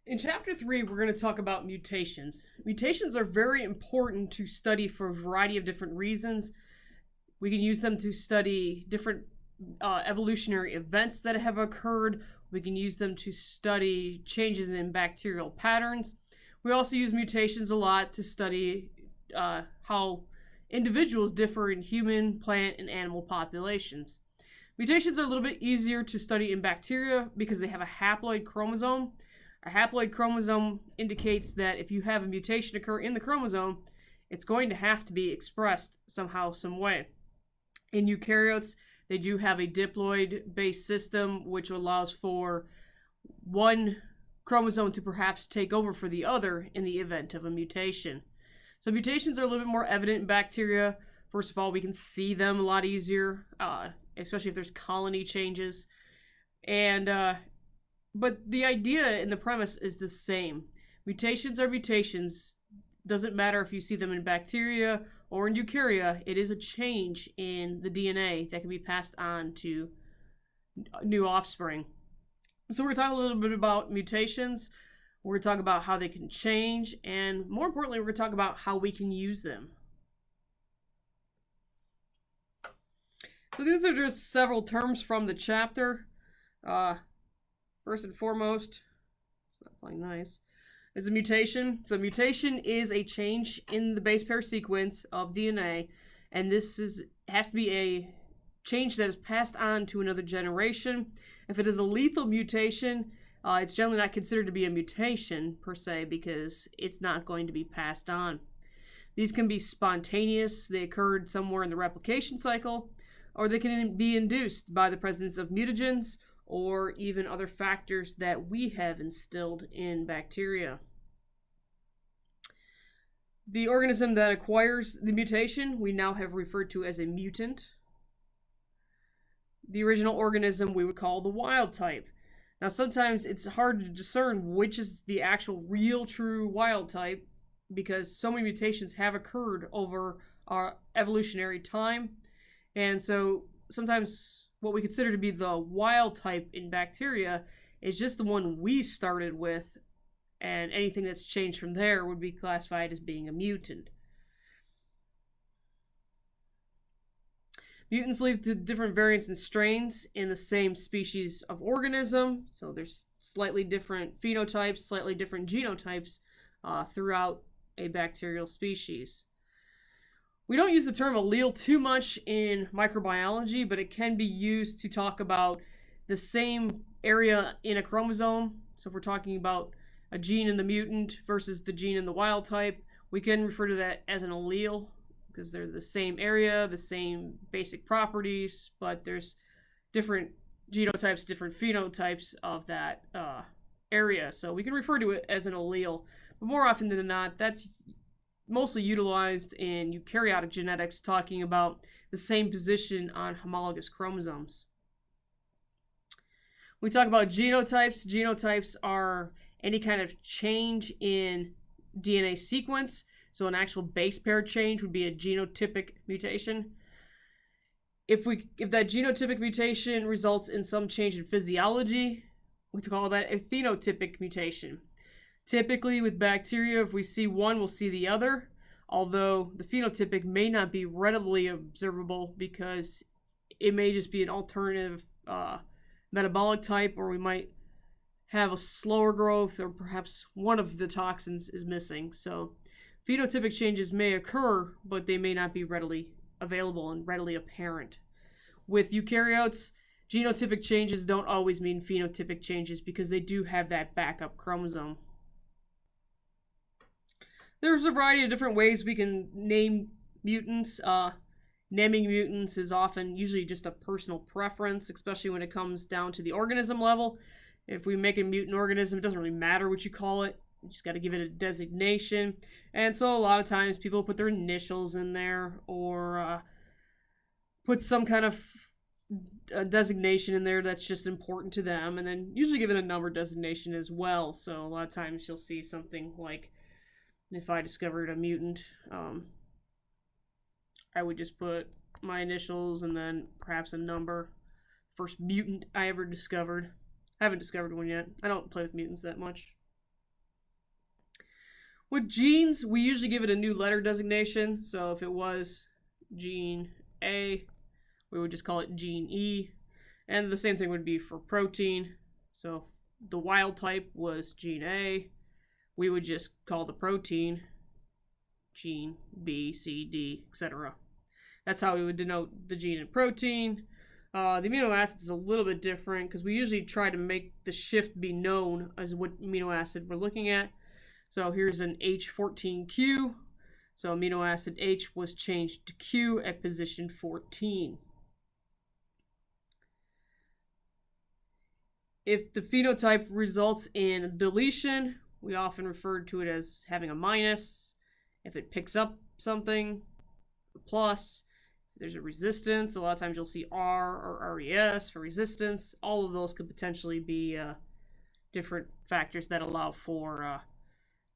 In chapter 3, we're going to talk about mutations. Mutations are very important to study for a variety of different reasons. We can use them to study different evolutionary events that have occurred. We can use them to study changes in bacterial patterns. We also use mutations a lot to study how individuals differ in human, plant, and animal populations. Mutations are a little bit easier to study in bacteria because they have a haploid chromosome. A haploid chromosome indicates that if you have a mutation occur in the chromosome, it's going to have to be expressed somehow, some way. In eukaryotes, they do have a diploid-based system, which allows for one chromosome to perhaps take over for the other in the event of a mutation. So mutations are a little bit more evident in bacteria. First of all, we can see them a lot easier, especially if there's colony changes. But the idea and the premise is the same. Mutations are mutations. Doesn't matter if you see them in bacteria or in eukarya, it is a change in the DNA that can be passed on to new offspring. So we're going to talk a little bit about mutations. We're going to talk about how they can change, and more importantly, we're going to talk about how we can use them. So these are just several terms from the chapter. First and foremost, it's not playing nice, is a mutation. So mutation is a change in the base pair sequence of DNA, and this has to be a change that is passed on to another generation. If it is a lethal mutation, it's generally not considered to be a mutation per se because it's not going to be passed on. These can be spontaneous, they occurred somewhere in the replication cycle, or they can be induced by the presence of mutagens or even other factors that we have instilled in bacteria. The organism that acquires the mutation we now have referred to as a mutant. The original organism we would call the wild type. Now sometimes it's hard to discern which is the actual real true wild type because so many mutations have occurred over our evolutionary time, and so sometimes what we consider to be the wild type in bacteria is just the one we started with, and anything that's changed from there would be classified as being a mutant. Mutants lead to different variants and strains in the same species of organism, so there's slightly different phenotypes, slightly different genotypes throughout a bacterial species. We don't use the term allele too much in microbiology, but it can be used to talk about the same area in a chromosome. So if we're talking about a gene in the mutant versus the gene in the wild type, we can refer to that as an allele because they're the same area, the same basic properties, but there's different genotypes, different phenotypes of that area. So we can refer to it as an allele, but more often than not, that's mostly utilized in eukaryotic genetics, talking about the same position on homologous chromosomes. We talk about genotypes. Genotypes are any kind of change in DNA sequence. So an actual base pair change would be a genotypic mutation. If that genotypic mutation results in some change in physiology, we call that a phenotypic mutation. Typically with bacteria, if we see one, we'll see the other, although the phenotypic may not be readily observable because it may just be an alternative metabolic type, or we might have a slower growth, or perhaps one of the toxins is missing. So phenotypic changes may occur, but they may not be readily available and readily apparent. With eukaryotes, genotypic changes don't always mean phenotypic changes because they do have that backup chromosome. There's a variety of different ways we can name mutants. Naming mutants is often usually just a personal preference, especially when it comes down to the organism level. If we make a mutant organism, it doesn't really matter what you call it. You just got to give it a designation. And so a lot of times people put their initials in there or put some kind of designation in there that's just important to them, and then usually give it a number designation as well. So a lot of times you'll see something like, if I discovered a mutant, I would just put my initials and then perhaps a number. First mutant I ever discovered. I haven't discovered one yet. I don't play with mutants that much. With genes, we usually give it a new letter designation. So if it was gene A, we would just call it gene E. And the same thing would be for protein. So if the wild type was gene A, we would just call the protein gene B, C, D, etc. That's how we would denote the gene and protein. The amino acid is a little bit different because we usually try to make the shift be known as what amino acid we're looking at. So here's an H14Q. So amino acid H was changed to Q at position 14. If the phenotype results in a deletion, we often refer to it as having a minus. If it picks up something, a plus. If there's a resistance, a lot of times you'll see R or RES for resistance. All of those could potentially be different factors that allow for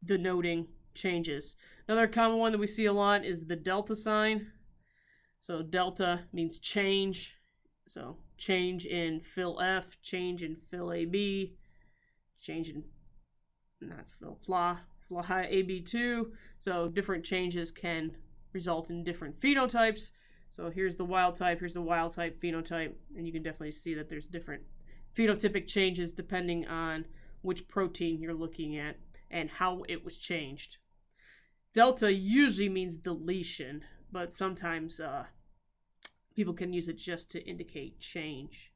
denoting changes. Another common one that we see a lot is the delta sign. So delta means change. So change in fill F, change in fill AB, change in not fill FLA AB2. So different changes can result in different phenotypes. So here's the wild type, here's the wild type phenotype, and you can definitely see that there's different phenotypic changes depending on which protein you're looking at and how it was changed. Delta usually means deletion, but sometimes people can use it just to indicate change.